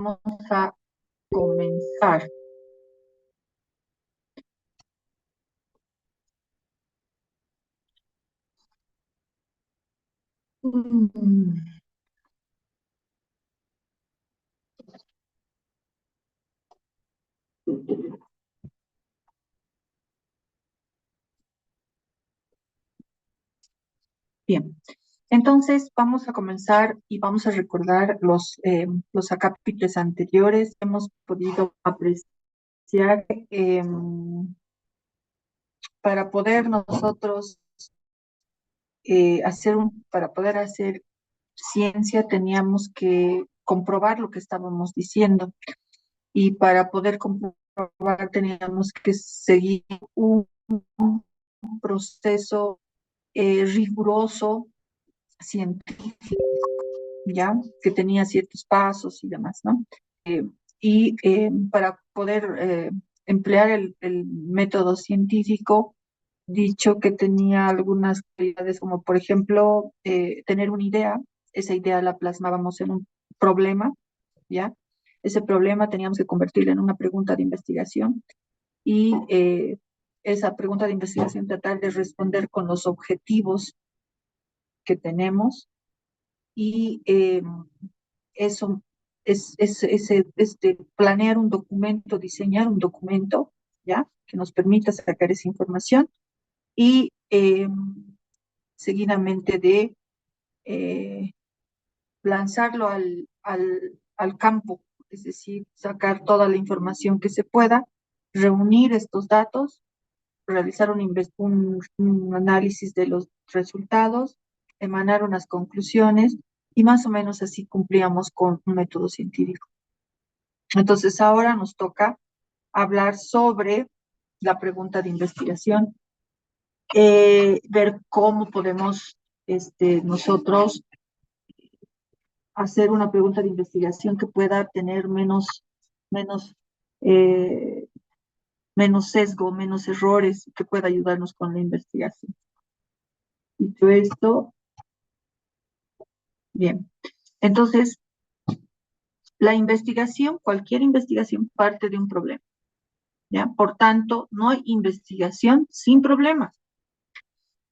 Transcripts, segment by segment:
Vamos a comenzar. Mm, Bien, entonces vamos a comenzar y vamos a recordar los capítulos anteriores. Hemos podido apreciar para poder nosotros para poder hacer ciencia teníamos que comprobar lo que estábamos diciendo y para poder comprobar teníamos que seguir un proceso riguroso, científico, ¿ya? Que tenía ciertos pasos y demás, ¿no? Para poder emplear el método científico, dicho que tenía algunas cualidades como, por ejemplo, tener una idea, esa idea la plasmábamos en un problema, ¿ya? Ese problema teníamos que convertirlo en una pregunta de investigación y esa pregunta de investigación tratar de responder con los objetivos que tenemos y eso planear un documento, diseñar un documento, ¿ya? Que nos permita sacar esa información y seguidamente de eh, lanzarlo al campo, es decir, sacar toda la información que se pueda, reunir estos datos, realizar un análisis de los resultados, emanar unas conclusiones y más o menos así cumplíamos con un método científico. Entonces ahora nos toca hablar sobre la pregunta de investigación, ver cómo podemos nosotros hacer una pregunta de investigación que pueda tener menos, eh, menos sesgo, menos errores, que pueda ayudarnos con la investigación. Dicho esto, bien. Entonces, la investigación, cualquier investigación parte de un problema, ¿ya? Por tanto, no hay investigación sin problemas.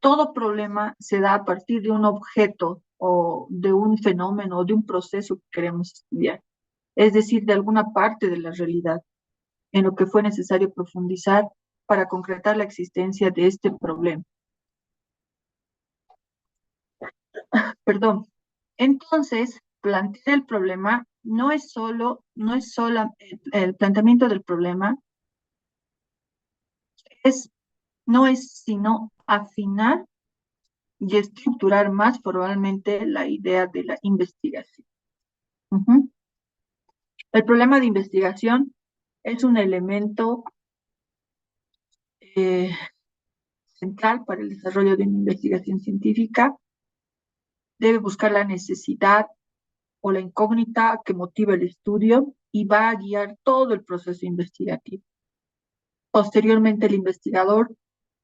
Todo problema se da a partir de un objeto o de un fenómeno o de un proceso que queremos estudiar, es decir, de alguna parte de la realidad, en lo que fue necesario profundizar para concretar la existencia de este problema. Perdón. Entonces, plantear el problema no es solo el planteamiento del problema, es, no es sino afinar y estructurar más formalmente la idea de la investigación. Ujú. El problema de investigación es un elemento eh, central para el desarrollo de una investigación científica. Debe buscar la necesidad o la incógnita que motiva el estudio y va a guiar todo el proceso investigativo. Posteriormente, el investigador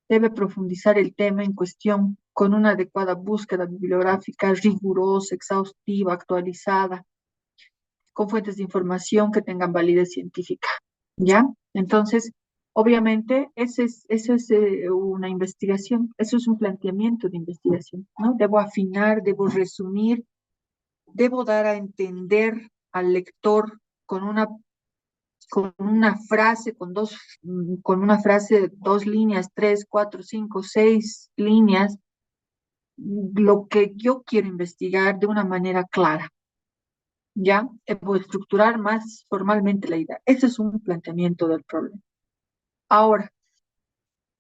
debe profundizar el tema en cuestión con una adecuada búsqueda bibliográfica rigurosa, exhaustiva, actualizada, con fuentes de información que tengan validez científica, ¿ya? Entonces, obviamente, eso es una investigación, eso es un planteamiento de investigación, ¿no? Debo afinar, debo resumir, debo dar a entender al lector con una frase, con una frase, dos líneas, tres, cuatro, cinco, seis líneas, lo que yo quiero investigar de una manera clara, ¿ya? Puedo estructurar más formalmente la idea. Ese es un planteamiento del problema. Ahora,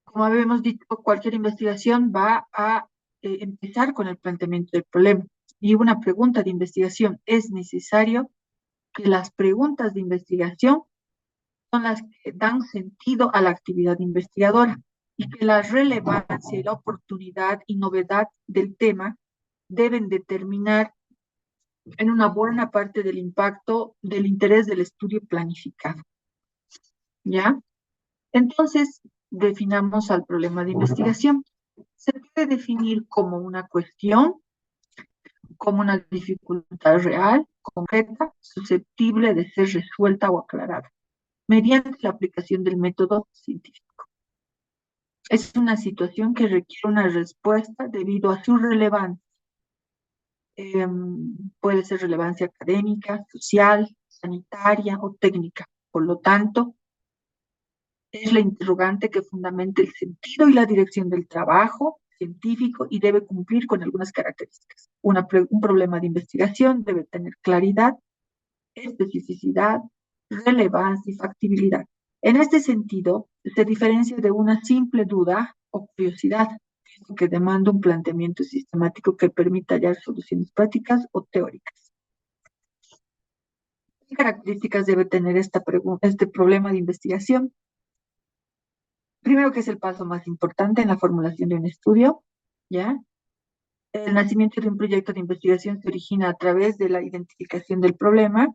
como habíamos dicho, cualquier investigación va a empezar con el planteamiento del problema. Y una pregunta de investigación es necesario que las preguntas de investigación son las que dan sentido a la actividad investigadora y que la relevancia y la oportunidad y novedad del tema deben determinar en una buena parte del impacto del interés del estudio planificado. ¿Ya? Entonces, definamos al problema de investigación. Se puede definir como una cuestión como una dificultad real, concreta, susceptible de ser resuelta o aclarada, mediante la aplicación del método científico. Es una situación que requiere una respuesta debido a su relevancia. Puede ser relevancia académica, social, sanitaria o técnica. Por lo tanto, es la interrogante que fundamenta el sentido y la dirección del trabajo científico y debe cumplir con algunas características. Un problema de investigación debe tener claridad, especificidad, relevancia y factibilidad. En este sentido, se diferencia de una simple duda o curiosidad, que demanda un planteamiento sistemático que permita hallar soluciones prácticas o teóricas. ¿Qué características debe tener este problema de investigación? Primero, que es el paso más importante en la formulación de un estudio, ¿ya? El nacimiento de un proyecto de investigación se origina a través de la identificación del problema,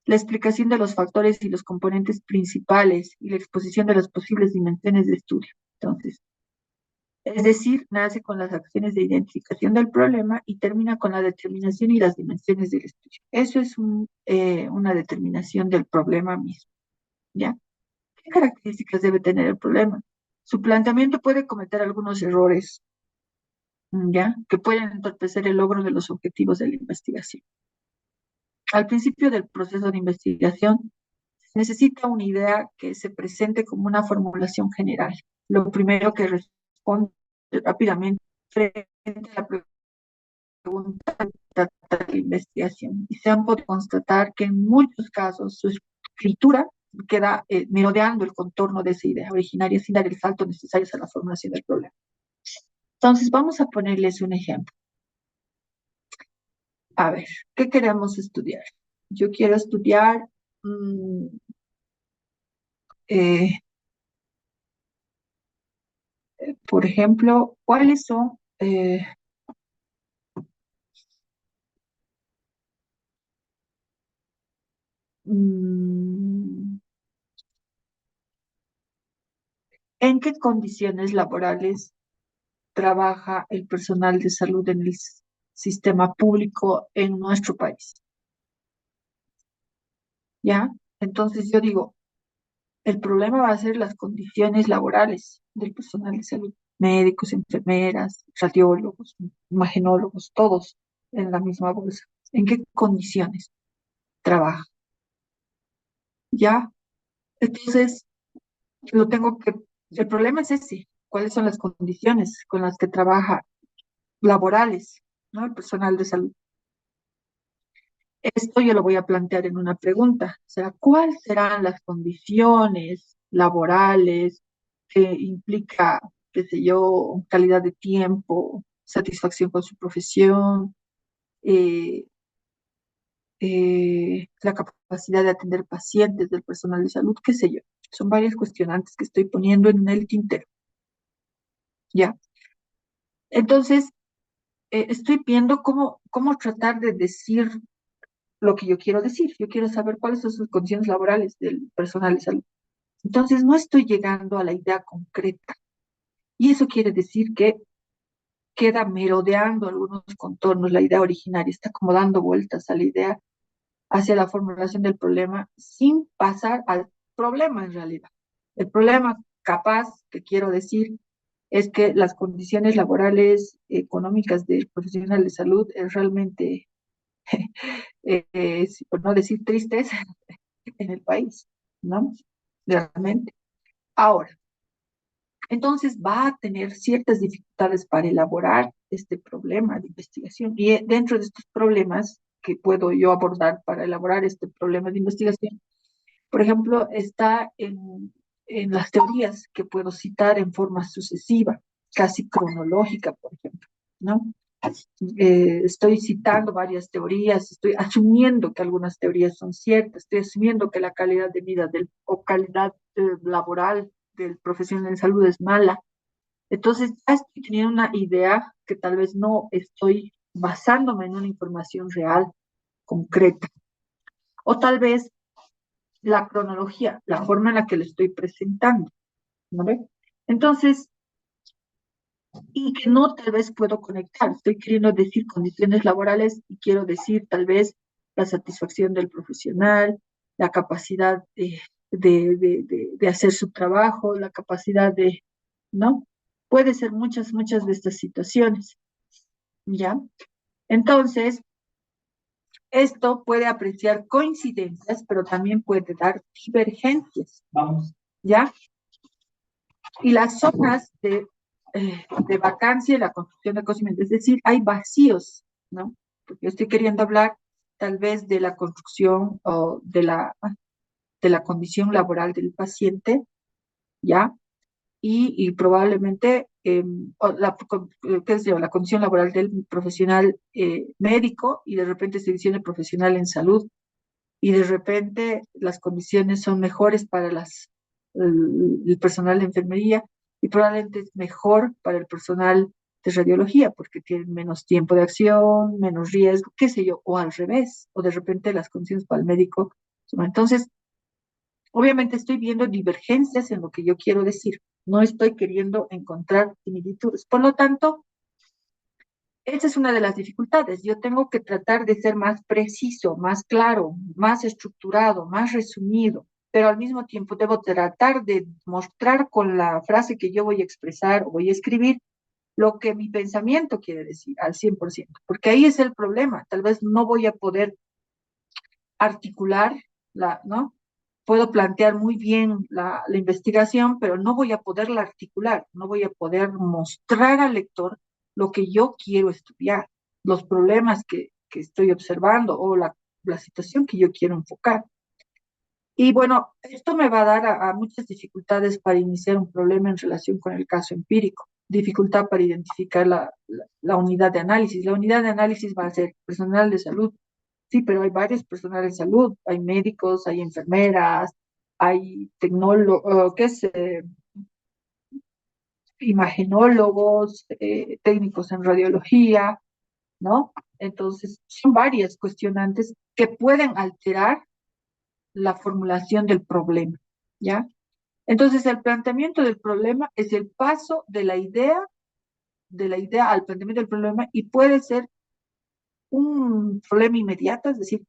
la explicación de los factores y los componentes principales y la exposición de las posibles dimensiones de estudio. Entonces, es decir, nace con las acciones de identificación del problema y termina con la determinación y las dimensiones del estudio. Eso es una determinación del problema mismo, ¿ya? ¿Qué características debe tener el problema? Su planteamiento puede cometer algunos errores, ¿ya? Que pueden entorpecer el logro de los objetivos de la investigación. Al principio del proceso de investigación, se necesita una idea que se presente como una formulación general. Lo primero que responde rápidamente frente a la pregunta de la investigación. Y se han podido constatar que en muchos casos su escritura queda merodeando el contorno de esa idea originaria sin dar el salto necesario a la formulación del problema. Entonces, vamos a ponerles un ejemplo. A ver, ¿qué queremos estudiar? Yo quiero estudiar, eh, por ejemplo, cuáles son mm, en qué condiciones laborales trabaja el personal de salud en el sistema público en nuestro país. ¿Ya? Entonces yo digo, el problema va a ser las condiciones laborales del personal de salud, médicos, enfermeras, radiólogos, imagenólogos, todos en la misma bolsa. ¿En qué condiciones trabaja? ¿Ya? Entonces, el problema es ese, ¿cuáles son las condiciones con las que trabaja laborales, ¿no? El personal de salud. Esto yo lo voy a plantear en una pregunta. O sea, ¿cuáles serán las condiciones laborales que implica, qué sé yo, calidad de tiempo, satisfacción con su profesión, eh, la capacidad de atender pacientes del personal de salud, qué sé yo? Son varias cuestionantes que estoy poniendo en el tintero, ¿ya? Entonces, estoy viendo cómo tratar de decir lo que yo quiero decir. Yo quiero saber cuáles son sus condiciones laborales del personal de salud. Entonces, no estoy llegando a la idea concreta. Y eso quiere decir que queda merodeando algunos contornos. La idea originaria está como dando vueltas a la idea hacia la formulación del problema sin pasar al problema en realidad. El problema capaz que quiero decir es que las condiciones laborales económicas del profesional de salud es realmente, por no decir tristes, en el país, ¿no? Realmente. Ahora, entonces va a tener ciertas dificultades para elaborar este problema de investigación. Y dentro de estos problemas que puedo yo abordar para elaborar este problema de investigación, por ejemplo, está en las teorías que puedo citar en forma sucesiva, casi cronológica, por ejemplo, ¿no? Estoy citando varias teorías, estoy asumiendo que algunas teorías son ciertas, estoy asumiendo que la calidad de vida o calidad laboral del profesional de salud es mala. Entonces ya estoy teniendo una idea que tal vez no estoy basándome en una información real, concreta. O tal vez la cronología, la forma en la que lo estoy presentando, ¿no ve? Entonces, y que no tal vez puedo conectar. Estoy queriendo decir condiciones laborales y quiero decir tal vez la satisfacción del profesional, la capacidad de hacer su trabajo, la capacidad de, ¿no? Puede ser muchas de estas situaciones, ¿ya? Entonces, esto puede apreciar coincidencias, pero también puede dar divergencias, vamos, ¿ya? Y las zonas de vacancia y la construcción de conocimiento, es decir, hay vacíos, ¿no? Porque yo estoy queriendo hablar tal vez de la construcción o de la condición laboral del paciente, ¿ya? Y probablemente qué sé yo, la condición laboral del profesional médico y de repente se dice profesional en salud y de repente las condiciones son mejores para el personal de enfermería y probablemente es mejor para el personal de radiología porque tienen menos tiempo de acción, menos riesgo, qué sé yo, o al revés, o de repente las condiciones para el médico. Entonces, obviamente estoy viendo divergencias en lo que yo quiero decir, no estoy queriendo encontrar similitudes. Por lo tanto, esa es una de las dificultades. Yo tengo que tratar de ser más preciso, más claro, más estructurado, más resumido, pero al mismo tiempo debo tratar de mostrar con la frase que yo voy a expresar o voy a escribir lo que mi pensamiento quiere decir al 100%, porque ahí es el problema. Tal vez no voy a poder articular, ¿no? Puedo plantear muy bien la investigación, pero no voy a poderla articular, no voy a poder mostrar al lector lo que yo quiero estudiar, los problemas que estoy observando o la situación que yo quiero enfocar. Y bueno, esto me va a dar a muchas dificultades para iniciar un problema en relación con el caso empírico, dificultad para identificar la unidad de análisis. La unidad de análisis va a ser personal de salud. Sí, pero hay varios personales de salud, hay médicos, hay enfermeras, hay tecnólogos, ¿qué es? Imagenólogos, técnicos en radiología, ¿no? Entonces, son varias cuestionantes que pueden alterar la formulación del problema, ¿ya? Entonces, el planteamiento del problema es el paso de la idea al planteamiento del problema y puede ser un problema inmediato, es decir,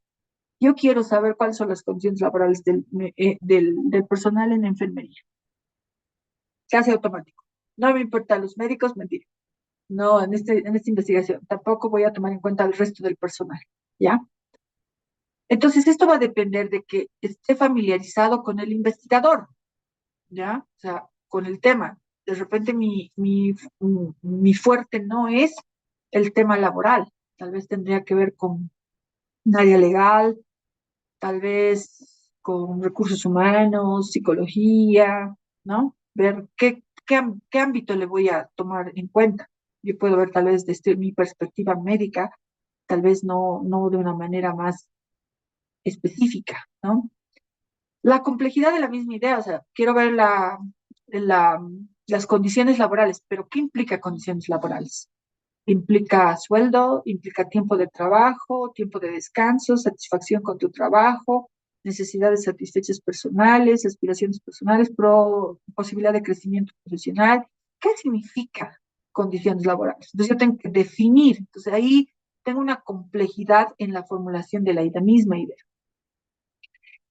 yo quiero saber cuáles son las condiciones laborales del personal en enfermería. Casi automático. No me importan los médicos, mentira. No, en esta investigación. Tampoco voy a tomar en cuenta el resto del personal. ¿Ya? Entonces, esto va a depender de que esté familiarizado con el investigador. ¿Ya? O sea, con el tema. De repente mi fuerte no es el tema laboral. Tal vez tendría que ver con un área legal, tal vez con recursos humanos, psicología, ¿no? Ver qué ámbito le voy a tomar en cuenta. Yo puedo ver tal vez desde mi perspectiva médica, tal vez no de una manera más específica, ¿no? La complejidad de la misma idea, o sea, quiero ver la, las condiciones laborales, pero ¿qué implica condiciones laborales? Implica sueldo, implica tiempo de trabajo, tiempo de descanso, satisfacción con tu trabajo, necesidades satisfechas personales, aspiraciones personales, posibilidad de crecimiento profesional. ¿Qué significa condiciones laborales? Entonces yo tengo que definir. Entonces ahí tengo una complejidad en la formulación de la misma idea.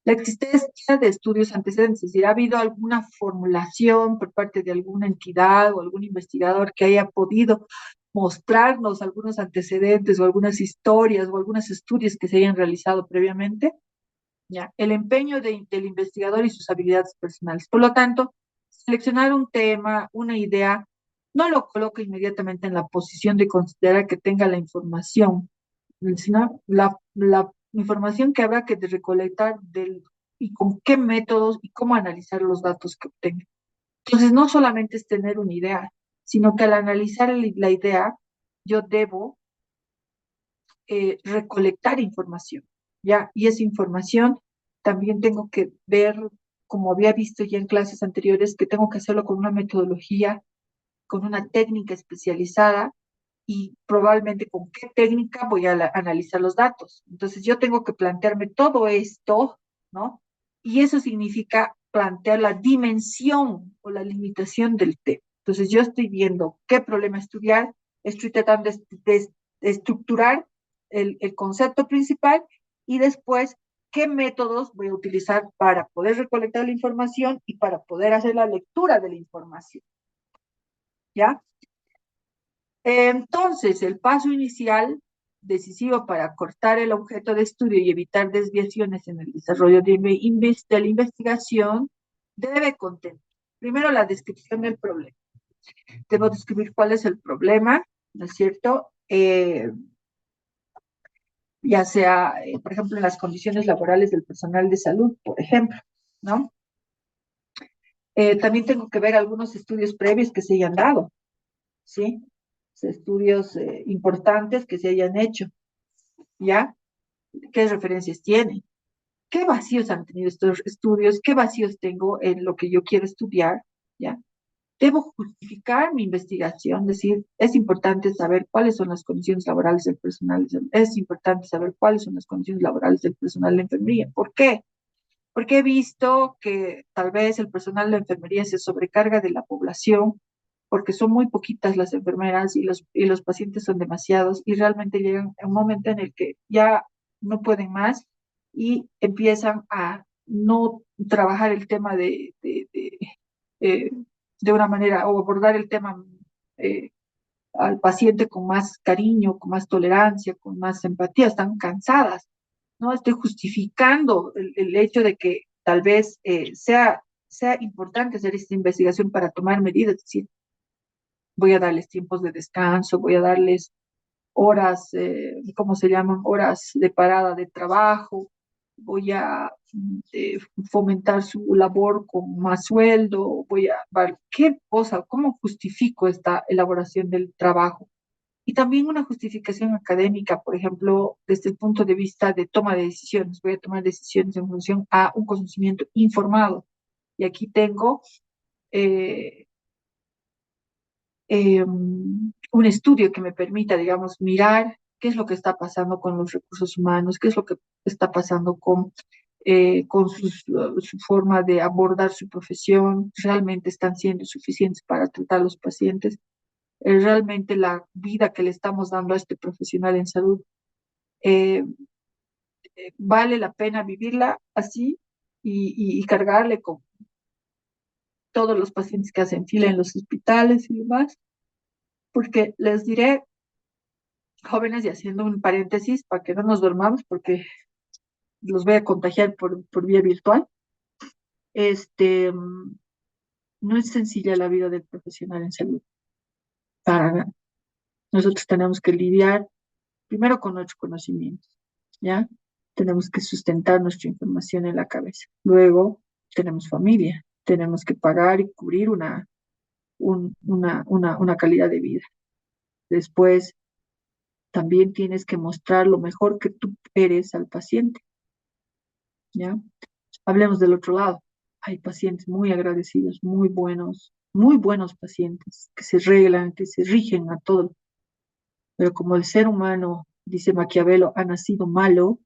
La existencia de estudios antecedentes, es decir, ¿ha habido alguna formulación por parte de alguna entidad o algún investigador que haya podido mostrarnos algunos antecedentes o algunas historias o algunos estudios que se hayan realizado previamente? ¿Ya? El empeño del investigador y sus habilidades personales. Por lo tanto, seleccionar un tema, una idea, no lo coloca inmediatamente en la posición de considerar que tenga la información, sino la información que habrá que recolectar y con qué métodos y cómo analizar los datos que obtenga. Entonces, no solamente es tener una idea, sino que al analizar la idea, yo debo recolectar información, ¿ya? Y esa información también tengo que ver, como había visto ya en clases anteriores, que tengo que hacerlo con una metodología, con una técnica especializada y probablemente con qué técnica voy a analizar los datos. Entonces yo tengo que plantearme todo esto, ¿no? Y eso significa plantear la dimensión o la limitación del tema. Entonces yo estoy viendo qué problema estudiar, estoy tratando de estructurar el concepto principal y después qué métodos voy a utilizar para poder recolectar la información y para poder hacer la lectura de la información, ¿ya? Entonces, el paso inicial decisivo para cortar el objeto de estudio y evitar desviaciones en el desarrollo de la investigación debe contener, primero, la descripción del problema. Debo describir cuál es el problema, ¿no es cierto? Ya sea, por ejemplo, en las condiciones laborales del personal de salud, por ejemplo, ¿no? También tengo que ver algunos estudios previos que se hayan dado, ¿sí? Estudios importantes que se hayan hecho, ¿ya? ¿Qué referencias tienen? ¿Qué vacíos han tenido estos estudios? ¿Qué vacíos tengo en lo que yo quiero estudiar? ¿Ya? Debo justificar mi investigación, decir, es importante saber cuáles son las condiciones laborales del personal, es importante saber cuáles son las condiciones laborales del personal de enfermería. ¿Por qué? Porque he visto que tal vez el personal de enfermería se sobrecarga de la población, porque son muy poquitas las enfermeras y los pacientes son demasiados y realmente llegan a un momento en el que ya no pueden más y empiezan a no trabajar el tema eh, de una manera o abordar el tema eh, al paciente con más cariño, con más tolerancia, con más empatía, están cansadas. No estoy justificando el hecho de que tal vez sea importante hacer esta investigación para tomar medidas, es decir, voy a darles tiempos de descanso, voy a darles horas, ¿cómo se llaman? Horas de parada de trabajo, voy a fomentar su labor con más sueldo, voy a ver qué cosa, cómo justifico esta elaboración del trabajo. Y también una justificación académica, por ejemplo, desde el punto de vista de toma de decisiones. Voy a tomar decisiones en función a un conocimiento informado. Y aquí tengo eh, un estudio que me permita, digamos, mirar qué es lo que está pasando con los recursos humanos, qué es lo que está pasando con su forma de abordar su profesión, realmente están siendo suficientes para tratar a los pacientes, realmente la vida que le estamos dando a este profesional en salud eh, vale la pena vivirla así y cargarle con todos los pacientes que hacen fila en los hospitales y demás, porque les diré, jóvenes, y haciendo un paréntesis para que no nos dormamos, porque los voy a contagiar por vía virtual, no es sencilla la vida del profesional en salud, para nada. Nosotros tenemos que lidiar primero con nuestros conocimientos, ¿ya? Tenemos que sustentar nuestra información en la cabeza. Luego, tenemos familia, tenemos que pagar y cubrir una calidad de vida. Después, también tienes que mostrar lo mejor que tú eres al paciente, ¿ya? Hablemos del otro lado. Hay pacientes muy agradecidos, muy buenos pacientes que se reglan, que se rigen a todo. Pero como el ser humano, dice Maquiavelo, ha nacido malo,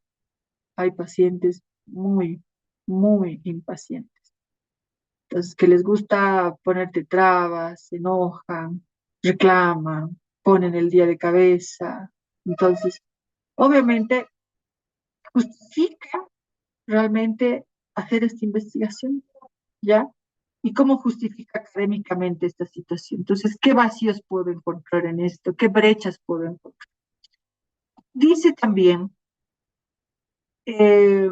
hay pacientes muy impacientes. Entonces, que les gusta ponerte trabas, se enojan, reclaman, ponen el día de cabeza. Entonces, obviamente, justifica realmente hacer esta investigación, ¿ya? ¿Y cómo justifica académicamente esta situación? Entonces, ¿qué vacíos puedo encontrar en esto? ¿Qué brechas puedo encontrar? Dice también, eh,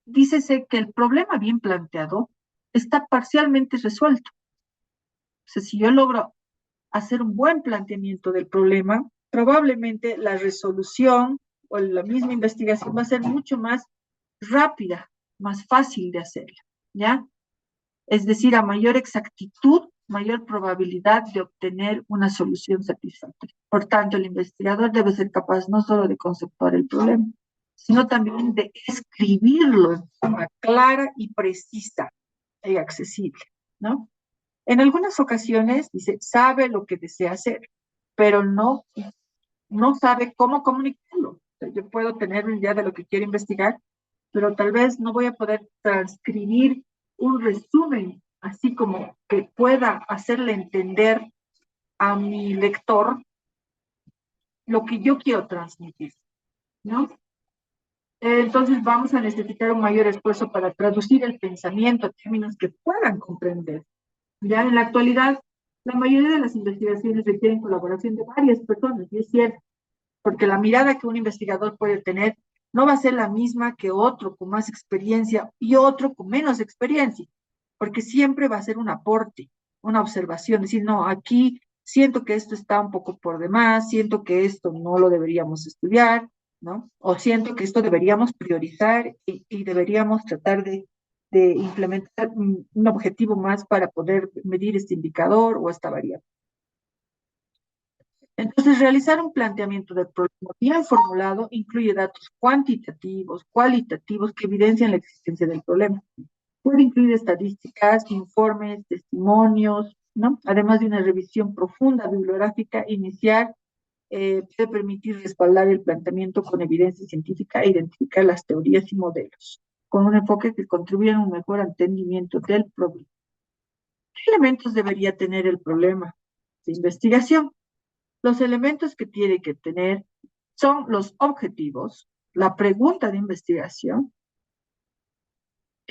dícese que el problema bien planteado está parcialmente resuelto. O sea, si yo logro hacer un buen planteamiento del problema, probablemente la resolución o la misma investigación va a ser mucho más rápida, más fácil de hacerla, ¿ya? Es decir, a mayor exactitud, mayor probabilidad de obtener una solución satisfactoria. Por tanto, el investigador debe ser capaz no solo de conceptuar el problema, sino también de escribirlo en forma clara y precisa y accesible, ¿no? En algunas ocasiones dice, sabe lo que desea hacer, pero no sabe cómo comunicarlo. O sea, yo puedo tener una idea de lo que quiero investigar, pero tal vez no voy a poder transcribir un resumen así como que pueda hacerle entender a mi lector lo que yo quiero transmitir, ¿no? Entonces vamos a necesitar un mayor esfuerzo para traducir el pensamiento a términos que puedan comprender. Ya en la actualidad, la mayoría de las investigaciones requieren colaboración de varias personas, y es cierto, porque la mirada que un investigador puede tener no va a ser la misma que otro con más experiencia y otro con menos experiencia, porque siempre va a ser un aporte, una observación, decir, no, aquí siento que esto está un poco por demás, siento que esto no lo deberíamos estudiar, ¿no? O siento que esto deberíamos priorizar y deberíamos tratar de implementar un objetivo más para poder medir este indicador o esta variable. Entonces, realizar un planteamiento del problema bien formulado incluye datos cuantitativos, cualitativos que evidencian la existencia del problema. Puede incluir estadísticas, informes, testimonios, ¿no? Además de una revisión profunda bibliográfica inicial, puede permitir respaldar el planteamiento con evidencia científica e identificar las teorías y modelos, con un enfoque que contribuya a un mejor entendimiento del problema. ¿Qué elementos debería tener el problema de investigación? Los elementos que tiene que tener son los objetivos, la pregunta de investigación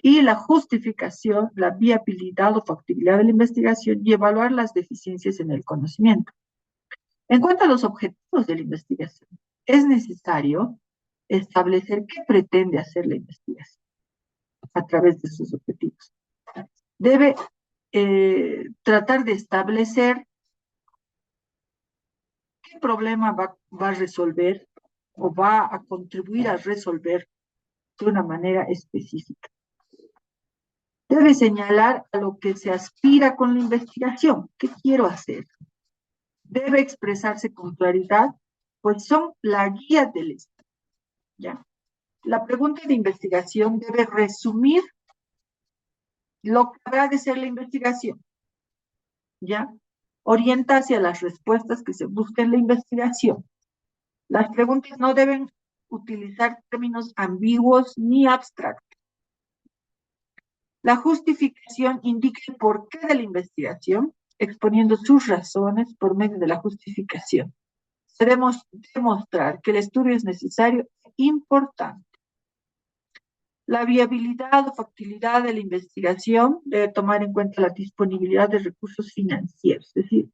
y la justificación, la viabilidad o factibilidad de la investigación y evaluar las deficiencias en el conocimiento. En cuanto a los objetivos de la investigación, es necesario establecer qué pretende hacer la investigación a través de sus objetivos. Debe tratar de establecer qué problema va a resolver o va a contribuir a resolver de una manera específica. Debe señalar a lo que se aspira con la investigación. ¿Qué quiero hacer? Debe expresarse con claridad, pues son la guía del estudio, ¿ya? La pregunta de investigación debe resumir lo que habrá de ser la investigación, ¿ya? Orienta hacia las respuestas que se buscan en la investigación. Las preguntas no deben utilizar términos ambiguos ni abstractos. La justificación indica el porqué de la investigación, exponiendo sus razones por medio de la justificación. Debemos demostrar que el estudio es necesario e importante. La viabilidad o factibilidad de la investigación debe tomar en cuenta la disponibilidad de recursos financieros, es decir,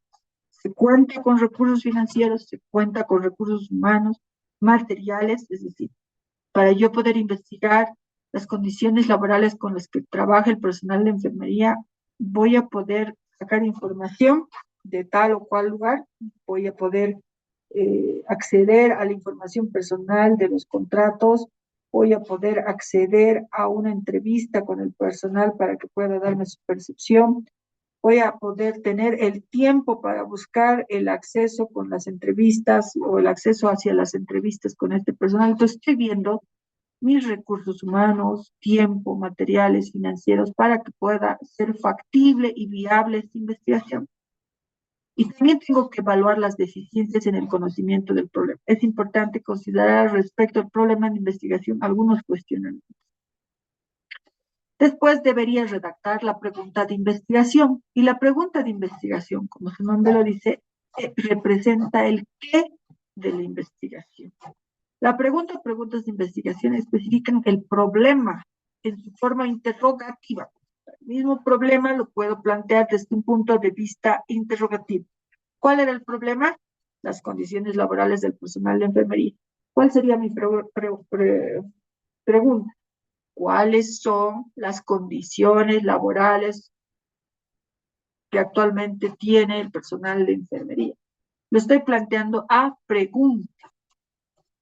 se cuenta con recursos financieros, se cuenta con recursos humanos, materiales, es decir, para yo poder investigar las condiciones laborales con las que trabaja el personal de enfermería, voy a poder sacar información de tal o cual lugar, voy a poder acceder a la información personal de los contratos, voy a poder acceder a una entrevista con el personal para que pueda darme su percepción, voy a poder tener el tiempo para buscar el acceso con las entrevistas o el acceso hacia las entrevistas con este personal. Entonces estoy viendo mis recursos humanos, tiempo, materiales, financieros, para que pueda ser factible y viable esta investigación. Y también tengo que evaluar las deficiencias en el conocimiento del problema. Es importante considerar respecto al problema de investigación algunos cuestionamientos. Después debería redactar la pregunta de investigación. Y la pregunta de investigación, como su nombre lo dice, representa el qué de la investigación. La pregunta o preguntas de investigación especifican el problema en su forma interrogativa. El mismo problema lo puedo plantear desde un punto de vista interrogativo. ¿Cuál era el problema? Las condiciones laborales del personal de enfermería. ¿Cuál sería mi pregunta? ¿Cuáles son las condiciones laborales que actualmente tiene el personal de enfermería? Lo estoy planteando a pregunta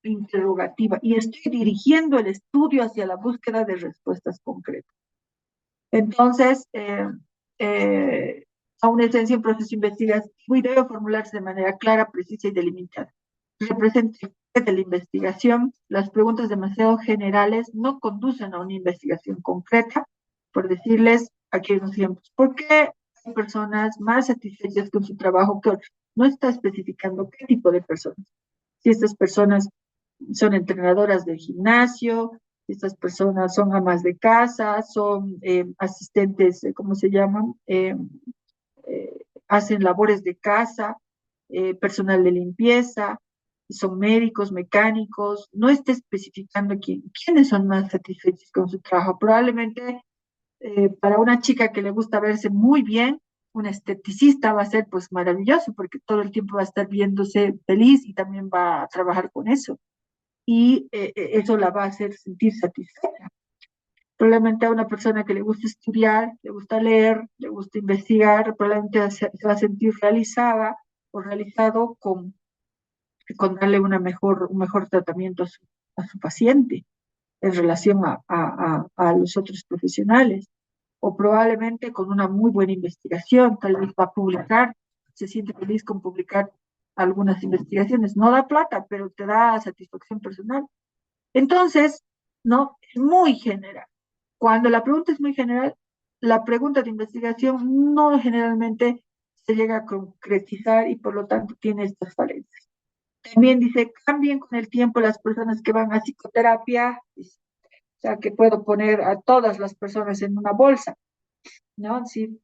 interrogativa y estoy dirigiendo el estudio hacia la búsqueda de respuestas concretas. Entonces, a una esencia, un proceso investigativo y debe formularse de manera clara, precisa y delimitada. Representa el de la investigación. Las preguntas demasiado generales no conducen a una investigación concreta. Por decirles, aquí hay unos ejemplos. ¿Por qué hay personas más satisfechas con su trabajo que otras? No está especificando qué tipo de personas. Si estas personas son entrenadoras del gimnasio, Estas personas son amas de casa, son asistentes, ¿cómo se llaman? Hacen labores de casa, personal de limpieza, son médicos, mecánicos, no está especificando quiénes son más satisfechos con su trabajo. Probablemente para una chica que le gusta verse muy bien, un esteticista va a ser pues maravilloso porque todo el tiempo va a estar viéndose feliz y también va a trabajar con eso. Y eso la va a hacer sentir satisfecha. Probablemente a una persona que le gusta estudiar, le gusta leer, le gusta investigar, probablemente se va a sentir realizada o realizado con darle un mejor tratamiento a su paciente en relación a los otros profesionales. O probablemente con una muy buena investigación, tal vez va a publicar, se siente feliz con publicar algunas investigaciones. No da plata, pero te da satisfacción personal. Entonces, ¿no? Es muy general. Cuando la pregunta es muy general, la pregunta de investigación no generalmente se llega a concretizar y por lo tanto tiene estas falencias. También dice, cambien con el tiempo las personas que van a psicoterapia, o sea, que puedo poner a todas las personas en una bolsa, ¿no? Sí,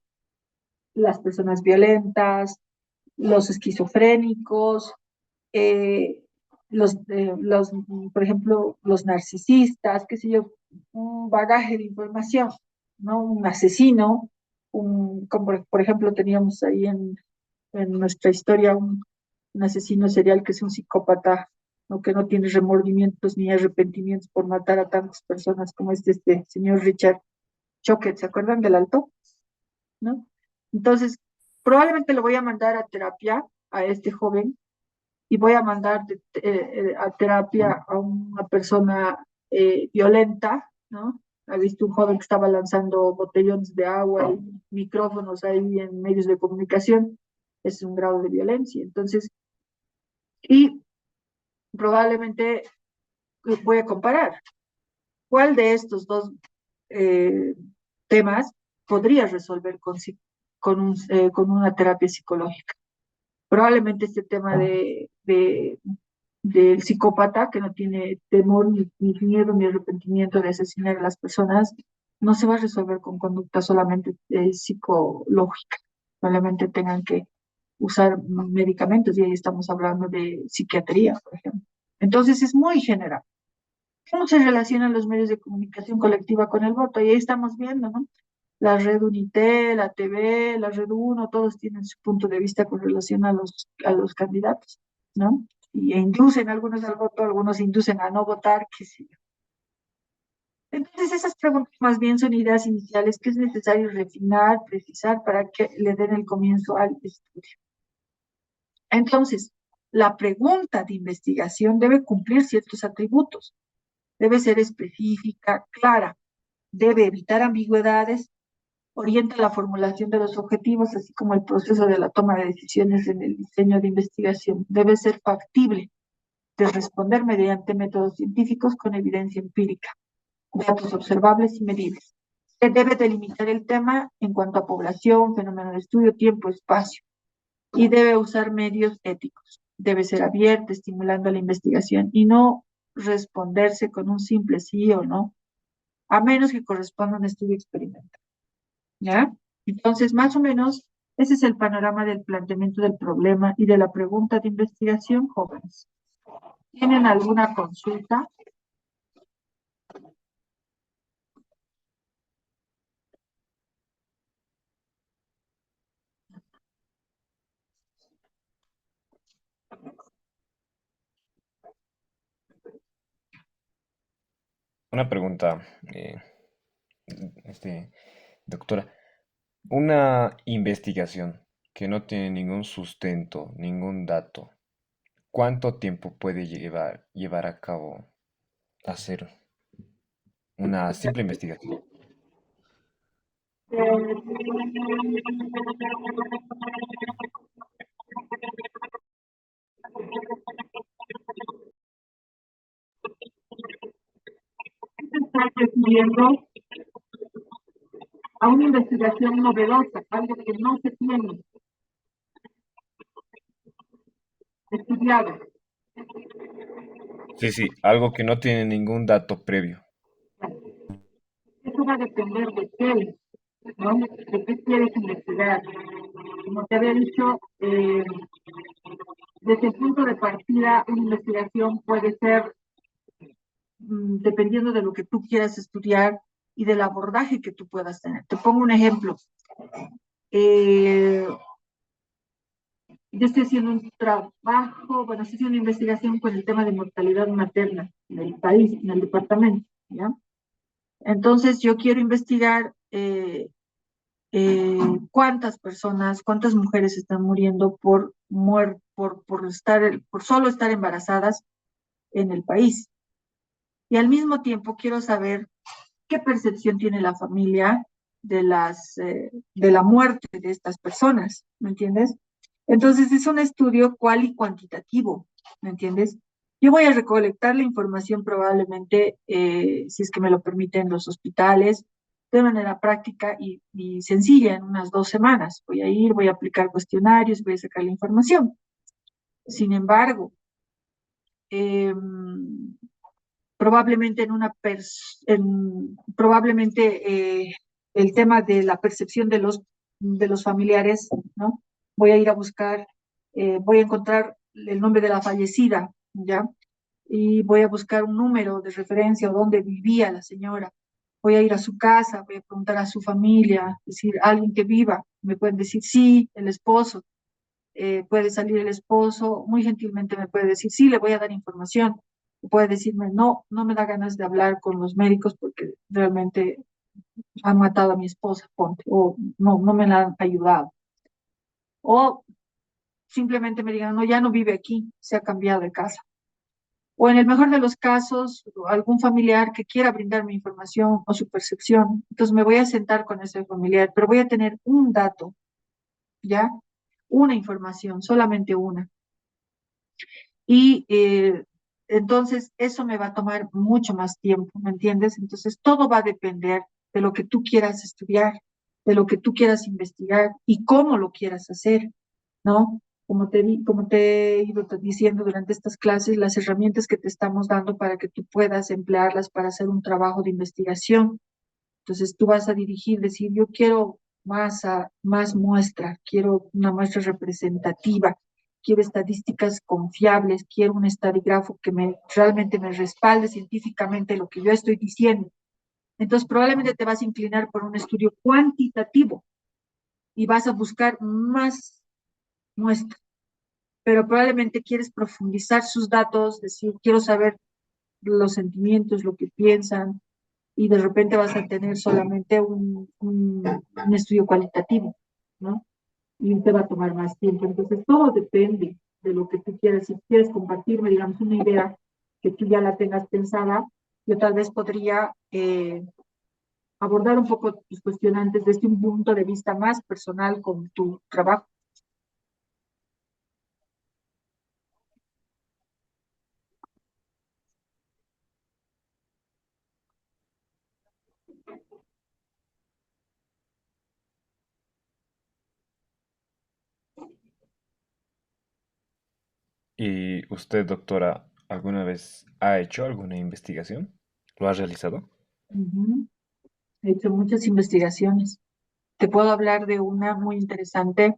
las personas violentas, los esquizofrénicos, eh, por ejemplo, los narcisistas, qué sé yo, un bagaje de información, ¿no? Un asesino, como por ejemplo teníamos ahí en nuestra historia un asesino serial que es un psicópata, ¿no? Que no tiene remordimientos ni arrepentimientos por matar a tantas personas como este señor Richard Choquet, ¿se acuerdan del Alto? ¿No? Entonces, probablemente lo voy a mandar a terapia a este joven y voy a mandar a terapia a una persona violenta, ¿no? Ha visto un joven que estaba lanzando botellones de agua y micrófonos ahí en medios de comunicación, es un grado de violencia. Entonces, y probablemente voy a comparar cuál de estos dos eh, temas podría resolver con una terapia psicológica. Probablemente este tema del psicópata que no tiene temor, ni miedo, ni arrepentimiento de asesinar a las personas, no se va a resolver con conducta solamente psicológica. Probablemente tengan que usar medicamentos y ahí estamos hablando de psiquiatría, por ejemplo. Entonces es muy general. ¿Cómo se relacionan los medios de comunicación colectiva con el voto? Y ahí estamos viendo, ¿no? La red Unitel, la TV, la red Uno, todos tienen su punto de vista con relación a los candidatos, ¿no? Y inducen algunos al voto, algunos inducen a no votar, qué sé yo. Entonces, esas preguntas más bien son ideas iniciales que es necesario refinar, precisar para que le den el comienzo al estudio. Entonces, la pregunta de investigación debe cumplir ciertos atributos, debe ser específica, clara, debe evitar ambigüedades, orienta la formulación de los objetivos, así como el proceso de la toma de decisiones en el diseño de investigación. Debe ser factible de responder mediante métodos científicos con evidencia empírica, datos observables y medibles. Se debe delimitar el tema en cuanto a población, fenómeno de estudio, tiempo, espacio, y debe usar medios éticos. Debe ser abierta, estimulando la investigación y no responderse con un simple sí o no, a menos que corresponda a un estudio experimental. ¿Ya? Entonces, más o menos, ese es el panorama del planteamiento del problema y de la pregunta de investigación, jóvenes. ¿Tienen alguna consulta? Una pregunta, este, doctora. Una investigación que no tiene ningún sustento, ningún dato, ¿cuánto tiempo puede llevar a cabo hacer una simple investigación? Está refiriendo a una investigación novedosa, algo que no se tiene estudiado. Sí, sí, algo que no tiene ningún dato previo. eso va a depender de qué, ¿no? De qué quieres investigar. Como te había dicho, desde el punto de partida, una investigación puede ser dependiendo de lo que tú quieras estudiar y del abordaje que tú puedas tener. Te pongo un ejemplo. Eh, yo estoy haciendo un trabajo, bueno, estoy haciendo una investigación con el tema de mortalidad materna en el país, en el departamento, ¿ya? Entonces, yo quiero investigar cuántas personas, cuántas mujeres están muriendo por solo estar embarazadas en el país. Y al mismo tiempo quiero saber qué percepción tiene la familia de la muerte de estas personas, ¿me entiendes? Entonces es un estudio cual y cuantitativo, ¿me entiendes? Yo voy a recolectar la información probablemente, si es que me lo permiten los hospitales, de manera práctica y sencilla, en unas 2 semanas. Voy a ir, voy a aplicar cuestionarios, voy a sacar la información. Sin embargo, eh, probablemente probablemente el tema de la percepción de los familiares, ¿no? Voy a ir a buscar, voy a encontrar el nombre de la fallecida, ¿ya? Y voy a buscar un número de referencia o dónde vivía la señora. Voy a ir a su casa, voy a preguntar a su familia, decir, alguien que viva, me pueden decir, sí, el esposo, puede salir el esposo, muy gentilmente me puede decir, sí, le voy a dar información, puede decirme, no, no me da ganas de hablar con los médicos porque realmente han matado a mi esposa, ponte, o no, no me la han ayudado. O simplemente me digan, no, ya no vive aquí, se ha cambiado de casa. O en el mejor de los casos, algún familiar que quiera brindarme información o su percepción. Entonces me voy a sentar con ese familiar, pero voy a tener un dato, ¿ya? Una información, solamente una. Y entonces eso me va a tomar mucho más tiempo, ¿me entiendes? Entonces todo va a depender de lo que tú quieras estudiar, de lo que tú quieras investigar y cómo lo quieras hacer, ¿no? Como te he ido diciendo durante estas clases, las herramientas que te estamos dando para que tú puedas emplearlas para hacer un trabajo de investigación. Entonces tú vas a dirigir, decir, yo quiero más muestra, quiero una muestra representativa, quiero estadísticas confiables, quiero un estadigrafo que realmente me respalde científicamente lo que yo estoy diciendo. Entonces probablemente te vas a inclinar por un estudio cuantitativo y vas a buscar más muestras, pero probablemente quieres profundizar sus datos, decir, quiero saber los sentimientos, lo que piensan, y de repente vas a tener solamente un estudio cualitativo, ¿no? Y te va a tomar más tiempo. Entonces, todo depende de lo que tú quieras. Si quieres compartirme, digamos, una idea que tú ya la tengas pensada, yo tal vez podría abordar un poco tus cuestionantes desde un punto de vista más personal con tu trabajo. ¿Y usted, doctora, alguna vez ha hecho alguna investigación? ¿Lo ha realizado? Ujú. He hecho muchas investigaciones. Te puedo hablar de una muy interesante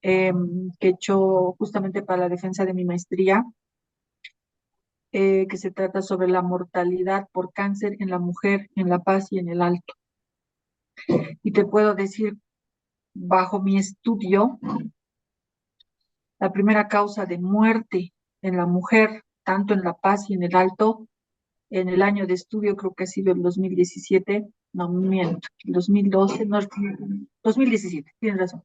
que he hecho justamente para la defensa de mi maestría, que se trata sobre la mortalidad por cáncer en la mujer en La Paz y en el Alto. Y te puedo decir, bajo mi estudio, la primera causa de muerte en la mujer, tanto en La Paz y en el Alto, en el año de estudio creo que ha sido el 2017, no miento, el 2012, no, 2017, tienes razón.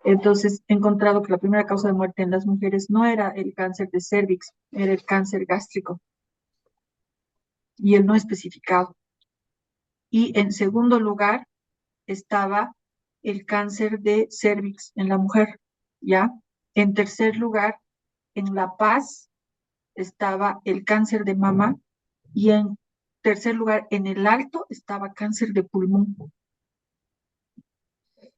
Entonces, he encontrado que la primera causa de muerte en las mujeres no era el cáncer de cervix, era el cáncer gástrico y el no especificado. Y en segundo lugar estaba el cáncer de cervix en la mujer, ¿ya? En tercer lugar, en La Paz estaba el cáncer de mama y en tercer lugar, en el Alto estaba cáncer de pulmón.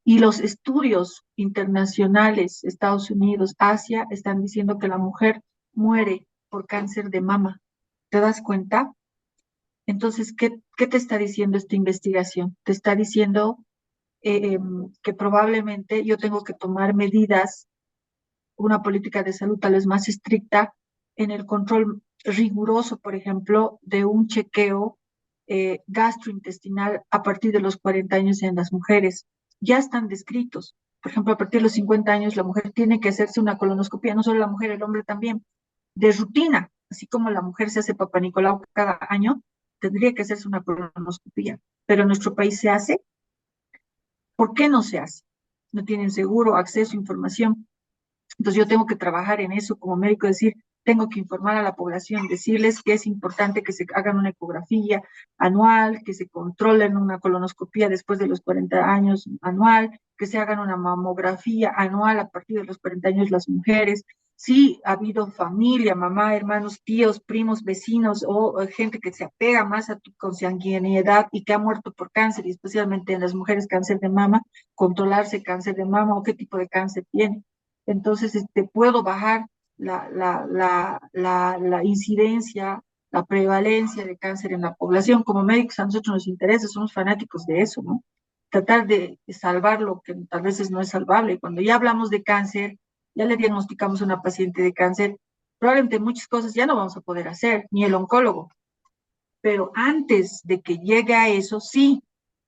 Y los estudios internacionales, Estados Unidos, Asia, están diciendo que la mujer muere por cáncer de mama. ¿Te das cuenta? Entonces, ¿qué te está diciendo esta investigación? Te está diciendo que probablemente yo tengo que tomar medidas, una política de salud tal vez más estricta en el control riguroso, por ejemplo, de un chequeo gastrointestinal a partir de los 40 años en las mujeres. Ya están descritos. Por ejemplo, a partir de los 50 años la mujer tiene que hacerse una colonoscopia, no solo la mujer, el hombre también, de rutina, así como la mujer se hace Papa Nicolau cada año, tendría que hacerse una colonoscopia. Pero en nuestro país se hace. ¿Por qué no se hace? No tienen seguro acceso a información. Entonces yo tengo que trabajar en eso como médico, decir, tengo que informar a la población, decirles que es importante que se hagan una ecografía anual, que se controlen una colonoscopía después de los 40 años anual, que se hagan una mamografía anual a partir de los 40 años las mujeres. Sí, ha habido familia, mamá, hermanos, tíos, primos, vecinos o gente que se apega más a tu consanguinidad y que ha muerto por cáncer, y especialmente en las mujeres cáncer de mama, controlarse cáncer de mama o qué tipo de cáncer tiene. Entonces, puedo bajar la incidencia, la prevalencia de cáncer en la población. Como médicos a nosotros nos interesa, somos fanáticos de eso, ¿no? Tratar de salvar lo que tal vez no es salvable. Cuando ya hablamos de cáncer, ya le diagnosticamos a una paciente de cáncer, probablemente muchas cosas ya no vamos a poder hacer, ni el oncólogo. Pero antes de que llegue a eso, sí,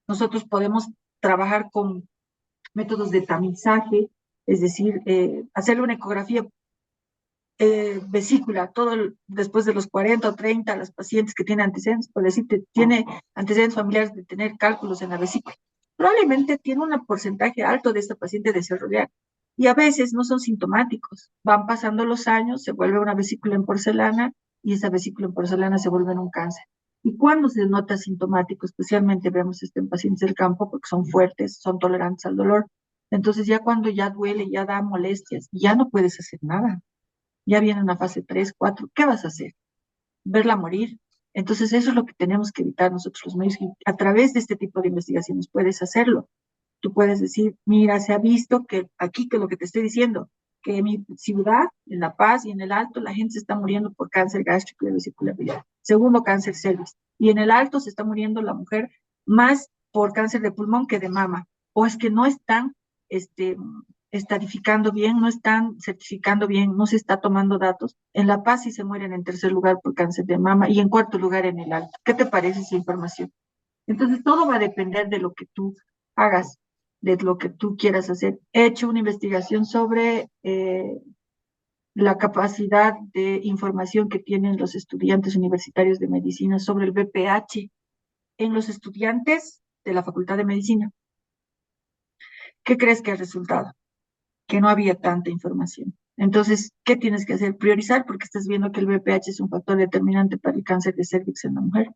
nosotros podemos trabajar con métodos de tamizaje, es decir, hacerle una ecografía vesícula, después de los 40 o 30, las pacientes que tienen antecedentes, por decirte, tiene antecedentes familiares de tener cálculos en la vesícula, probablemente tiene un porcentaje alto de esta paciente desarrollar. Y a veces no son sintomáticos. Van pasando los años, se vuelve una vesícula en porcelana y esa vesícula en porcelana se vuelve en un cáncer. ¿Y cuando se nota sintomático? Especialmente vemos esto en pacientes del campo porque son fuertes, son tolerantes al dolor. Entonces ya cuando ya duele, ya da molestias, ya no puedes hacer nada, ya viene una fase 3, 4, ¿qué vas a hacer? Verla morir. Entonces eso es lo que tenemos que evitar nosotros los medios. Y a través de este tipo de investigaciones puedes hacerlo. Tú puedes decir, mira, se ha visto que aquí, que lo que te estoy diciendo, que en mi ciudad, en La Paz y en el Alto, la gente se está muriendo por cáncer gástrico y de vesícula biliar. Segundo, cáncer cervix. Y en el Alto se está muriendo la mujer más por cáncer de pulmón que de mama. O es que no están este, estadificando bien, no están certificando bien, no se está tomando datos. En La Paz sí se mueren en tercer lugar por cáncer de mama y en cuarto lugar en el Alto. ¿Qué te parece esa información? Entonces, todo va a depender de lo que tú hagas, de lo que tú quieras hacer. He hecho una investigación sobre la capacidad de información que tienen los estudiantes universitarios de medicina sobre el VPH en los estudiantes de la Facultad de Medicina. ¿Qué crees que ha resultado? Que no había tanta información. Entonces, ¿qué tienes que hacer? Priorizar, porque estás viendo que el VPH es un factor determinante para el cáncer de cervix en la mujer.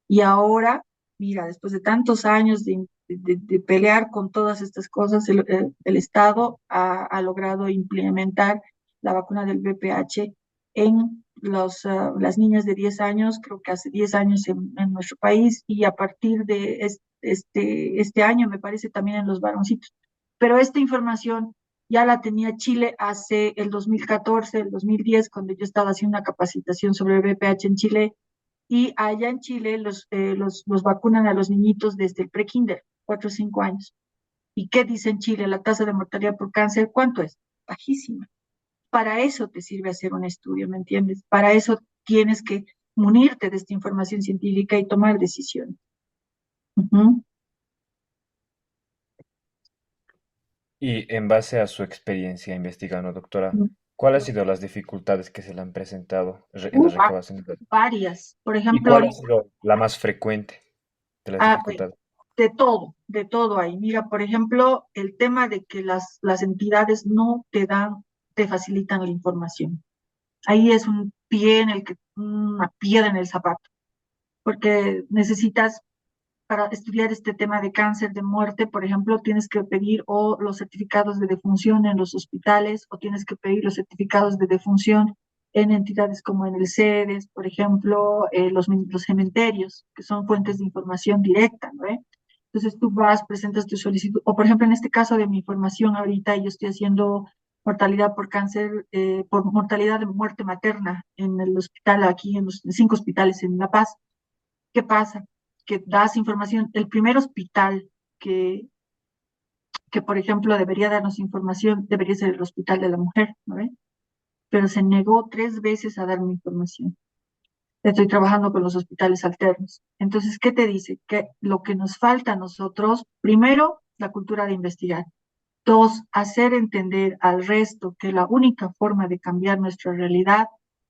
Y ahora, mira, después de tantos años de pelear con todas estas cosas, el Estado ha logrado implementar la vacuna del VPH en las niñas de 10 años, creo que hace 10 años en nuestro país, y a partir de este año, me parece, también en los varoncitos. Pero esta información ya la tenía Chile hace el 2014, el 2010, cuando yo estaba haciendo una capacitación sobre el VPH en Chile, y allá en Chile los vacunan a los niñitos desde el pre-kinder, 4 o 5 años. ¿Y qué dice en Chile? La tasa de mortalidad por cáncer, ¿cuánto es? Bajísima. Para eso te sirve hacer un estudio, ¿me entiendes? Para eso tienes que munirte de esta información científica y tomar decisiones. Ujú. Y en base a su experiencia investigando, doctora, ¿cuáles han sido las dificultades que se le han presentado en la Uh, va- recabación de datos? Varias. Por ¿Y ejemplo, cuál ha ahorita, sido la más frecuente de las bueno, dificultades? de todo ahí. Mira, por ejemplo, el tema de que las entidades no te dan, te facilitan la información. Ahí es un pie en el que, una piedra en el zapato, porque necesitas, para estudiar este tema de cáncer, de muerte, por ejemplo, tienes que pedir o los certificados de defunción en los hospitales, o tienes que pedir los certificados de defunción en entidades como en el CEDES, por ejemplo, los cementerios, que son fuentes de información directa, ¿no? Entonces tú vas, presentas tu solicitud, o por ejemplo, en este caso de mi información ahorita, yo estoy haciendo mortalidad por cáncer, por mortalidad de muerte materna en el hospital aquí, en los 5 hospitales en La Paz. ¿Qué pasa? Que das información. El primer hospital que, que, por ejemplo, debería darnos información debería ser el Hospital de la Mujer, ¿no ve? Pero se negó 3 veces a darme información. Estoy trabajando con los hospitales alternos. Entonces, ¿qué te dice? Que lo que nos falta a nosotros, primero, la cultura de investigar. Dos, hacer entender al resto que la única forma de cambiar nuestra realidad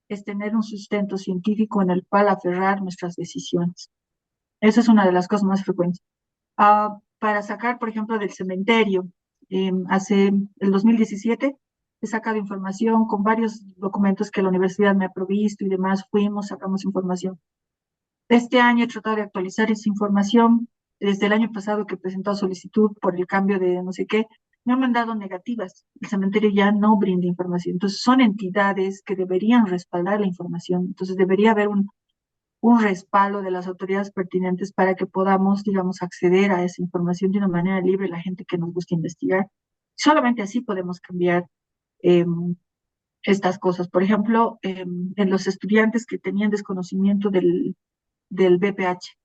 es tener un sustento científico en el cual aferrar nuestras decisiones. Esa es una de las cosas más frecuentes. Para sacar, por ejemplo, del cementerio, hace el 2017 he sacado información con varios documentos que la universidad me ha provisto y demás, fuimos, sacamos información. Este año he tratado de actualizar esa información. Desde el año pasado que he presentado solicitud por el cambio de no sé qué, me han mandado negativas. El cementerio ya no brinda información. Entonces son entidades que deberían respaldar la información. Entonces debería haber un respaldo de las autoridades pertinentes para que podamos, digamos, acceder a esa información de una manera libre, la gente que nos gusta investigar. Solamente así podemos cambiar eh, estas cosas. Por ejemplo, en los estudiantes que tenían desconocimiento del BPH,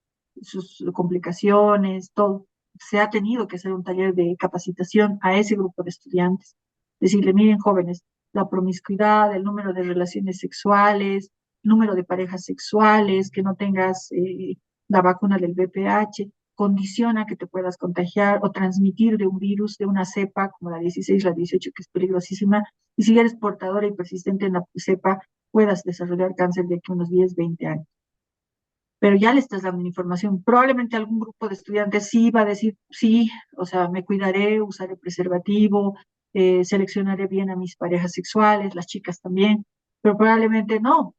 sus complicaciones, todo. Se ha tenido que hacer un taller de capacitación a ese grupo de estudiantes. Decirle, miren, jóvenes, la promiscuidad, el número de relaciones sexuales, número de parejas sexuales, que no tengas la vacuna del VPH, condiciona que te puedas contagiar o transmitir de un virus, de una cepa como la 16, la 18, que es peligrosísima. Y si eres portadora y persistente en la cepa, puedas desarrollar cáncer de aquí a unos 10, 20 años, pero ya le estás dando información. Probablemente algún grupo de estudiantes sí va a decir, sí, o sea, me cuidaré, usaré preservativo, seleccionaré bien a mis parejas sexuales, las chicas también, pero probablemente no,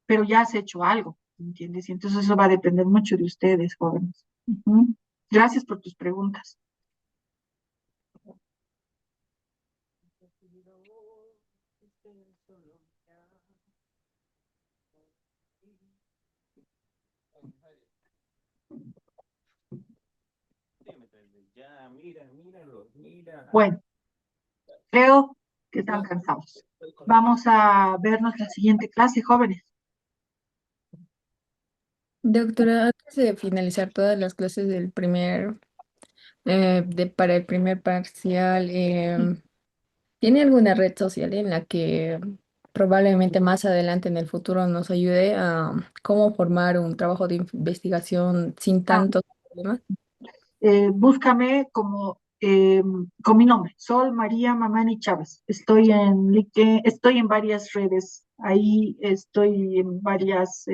pero ya has hecho algo, ¿entiendes? Y entonces eso va a depender mucho de ustedes, jóvenes. Ujú. Gracias por tus preguntas. Ya, mira, míralo, mira. Bueno, creo que están cansados. Vamos a vernos la siguiente clase, jóvenes. Doctora, antes de finalizar todas las clases del para el primer parcial, ¿tiene alguna red social en la que probablemente más adelante en el futuro nos ayude a cómo formar un trabajo de investigación sin Ah, tantos problemas? búscame como con mi nombre, Sol María Mamani Chávez. Estoy en LinkedIn, estoy en varias redes, ahí estoy en varias,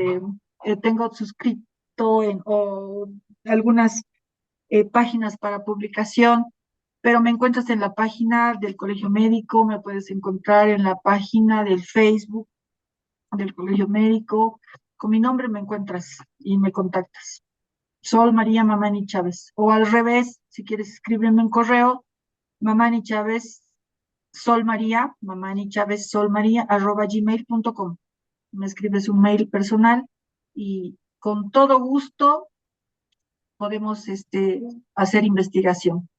tengo suscrito en algunas páginas para publicación, pero me encuentras en la página del Colegio Médico, me puedes encontrar en la página del Facebook del Colegio Médico. Con mi nombre me encuentras y me contactas. Sol María Mamani Chávez. O al revés, si quieres escribirme un correo, Mamani Chávez, Sol María, Mamani Chávez, Sol María, @gmail.com. Me escribes un mail personal y con todo gusto podemos hacer investigación.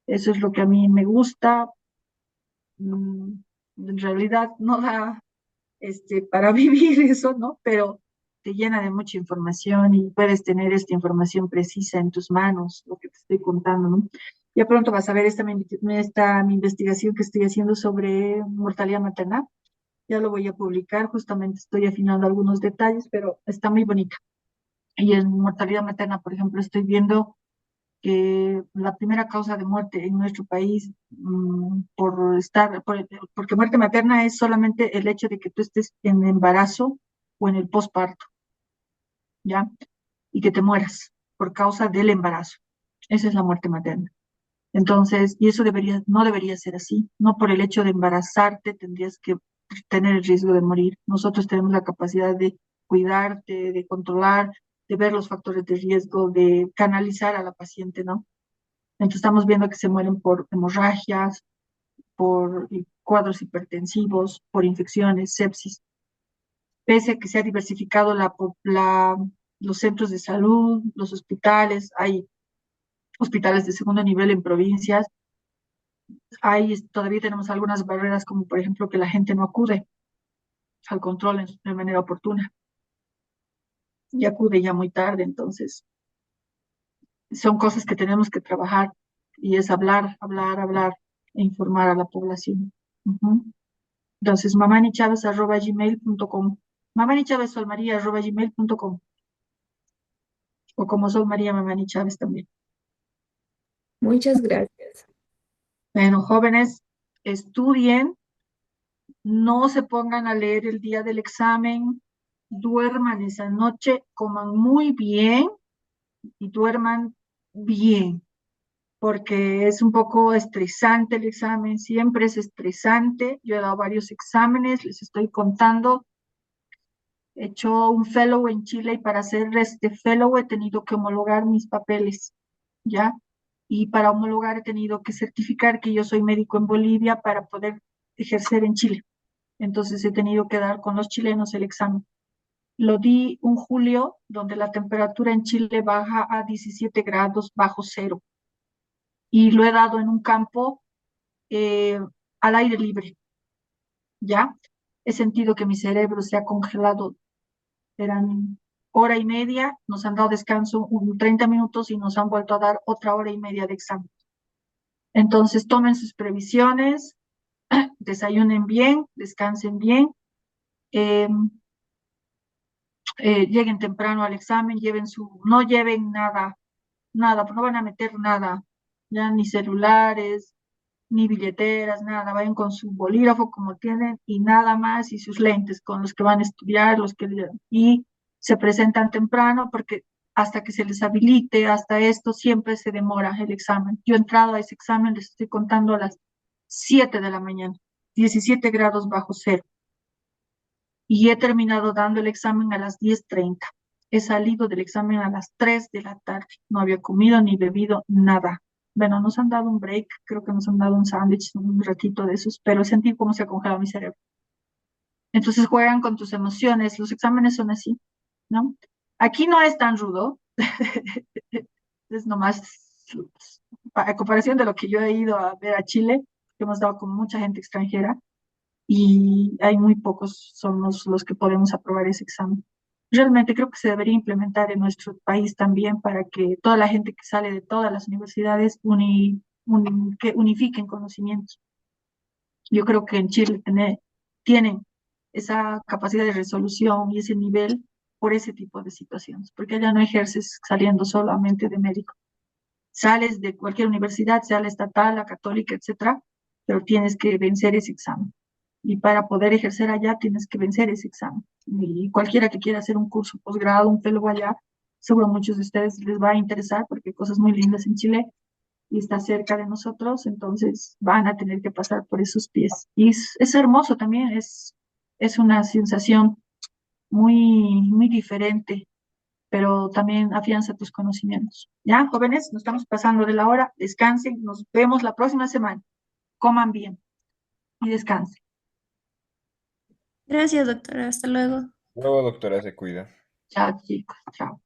Eso es lo que a mí me gusta. Mm, En realidad no da para vivir eso, ¿no? Pero te llena de mucha información y puedes tener esta información precisa en tus manos, lo que te estoy contando, ¿no? Ya pronto vas a ver esta mi investigación que estoy haciendo sobre mortalidad materna. Ya lo voy a publicar, justamente estoy afinando algunos detalles, pero está muy bonita. Y en mortalidad materna, por ejemplo, estoy viendo que la primera causa de muerte en nuestro país porque muerte materna es solamente el hecho de que tú estés en embarazo o en el posparto, ¿ya? Y que te mueras por causa del embarazo. Esa es la muerte materna. Entonces, y eso no debería ser así. No por el hecho de embarazarte tendrías que tener el riesgo de morir. Nosotros tenemos la capacidad de cuidarte, de controlar, de ver los factores de riesgo, de canalizar a la paciente, ¿no? Entonces estamos viendo que se mueren por hemorragias, por cuadros hipertensivos, por infecciones, sepsis. Pese a que se ha diversificado los centros de salud, los hospitales, hay hospitales de segundo nivel en provincias, todavía tenemos algunas barreras como por ejemplo que la gente no acude al control de manera oportuna. y acude ya muy tarde, entonces son cosas que tenemos que trabajar y es hablar, hablar, hablar e informar a la población. Ujú. Entonces, mamanichaves@gmail.com, mamanichavesolmaria@gmail.com, o como Sol María Mamani Chávez también. Muchas gracias. Bueno, jóvenes, estudien, no se pongan a leer el día del examen, duerman esa noche, coman muy bien y duerman bien, porque es un poco estresante el examen, siempre es estresante. Yo he dado varios exámenes, les estoy contando. He hecho un fellow en Chile y para hacer este fellow he tenido que homologar mis papeles, ¿ya? Y para homologar he tenido que certificar que yo soy médico en Bolivia para poder ejercer en Chile. Entonces he tenido que dar con los chilenos el examen. Lo di un julio, donde la temperatura en Chile baja a 17 grados bajo cero. Y lo he dado en un campo eh, al aire libre, ¿ya? He sentido que mi cerebro se ha congelado. Eran hora y media, nos han dado descanso 30 minutos y nos han vuelto a dar otra hora y media de examen. Entonces tomen sus previsiones, desayunen bien, descansen bien, eh, lleguen temprano al examen, no lleven nada, nada, no van a meter nada, ya ni celulares, ni billeteras, nada, vayan con su bolígrafo como tienen y nada más y sus lentes con los que van a estudiar, y se presentan temprano porque hasta que se les habilite, hasta esto siempre se demora el examen. Yo he entrado a ese examen, les estoy contando a las 7 de la mañana, 17 grados bajo cero, y he terminado dando el examen a las 10:30. He salido del examen a las 3 de la tarde. No había comido ni bebido nada. Bueno, nos han dado un break, creo que nos han dado un sándwich, un ratito de esos, pero sentí cómo se ha congelado mi cerebro. Entonces juegan con tus emociones, los exámenes son así, ¿no? Aquí no es tan rudo, es nomás a comparación de lo que yo he ido a ver a Chile, que hemos dado con mucha gente extranjera, y hay muy pocos somos los que podemos aprobar ese examen. Realmente creo que se debería implementar en nuestro país también para que toda la gente que sale de todas las universidades que unifiquen conocimientos. Yo creo que en Chile tienen esa capacidad de resolución y ese nivel por ese tipo de situaciones, porque allá no ejerces saliendo solamente de médico. Sales de cualquier universidad, sea la estatal, la católica, etcétera, pero tienes que vencer ese examen. Y para poder ejercer allá tienes que vencer ese examen. Y cualquiera que quiera hacer un curso posgrado, un fellow allá, seguro a muchos de ustedes les va a interesar porque hay cosas muy lindas en Chile y está cerca de nosotros, entonces van a tener que pasar por esos pies. Y es hermoso también, es una sensación muy, muy diferente, pero también afianza tus conocimientos. ¿Ya, jóvenes? Nos estamos pasando de la hora, descansen, nos vemos la próxima semana. Coman bien y descansen. Gracias, doctora. Hasta luego. Luego, doctora, se cuida. Chao, chicos, chao.